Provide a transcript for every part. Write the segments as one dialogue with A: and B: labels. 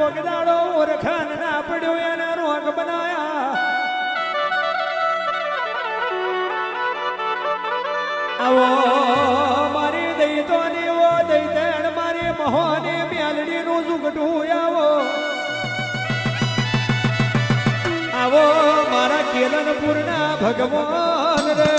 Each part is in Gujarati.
A: કોગદાડો ઓરખાન ના પડ્યો એને રોગ બનાયા આવો મારી દઈ તો નીવો દઈ તેણ મારી મહોની મેલડી નું ઝુગડું આવો મારા કેલનપુર ના ભગવાન રે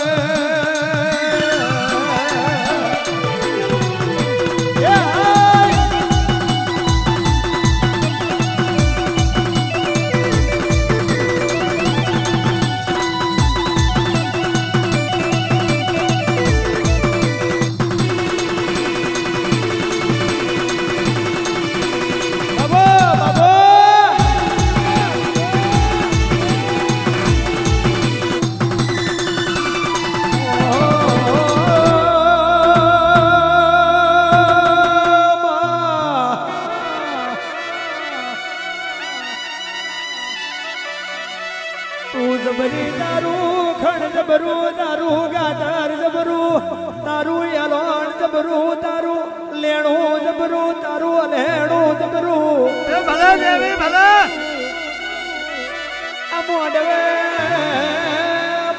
A: જબરી તારું ખણ જબરું તારું ગાદર જબરું તારું યલોણ જબરું તારું લેણું જબરું તારું લેણું જબરું
B: ભલા દેવી ભલા
A: આ મોડવે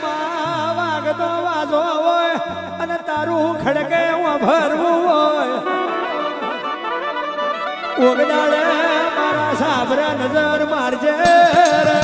A: માં વાગતો વાજો હોય અને તારું ખડકે ભરવું હોય ઓગડાળે મારા સાબરા નજર મારજે રે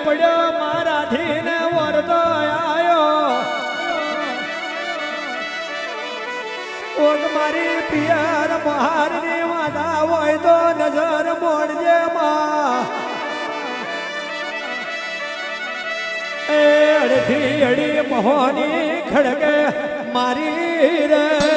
A: પડ્યો મારાથી ને વરતો આયો ઓગ મારી પિયર બહાર ની વાદા હોય તો નજર મોડજે માં એ અડધી અડી મોહની ખડકે મારી રે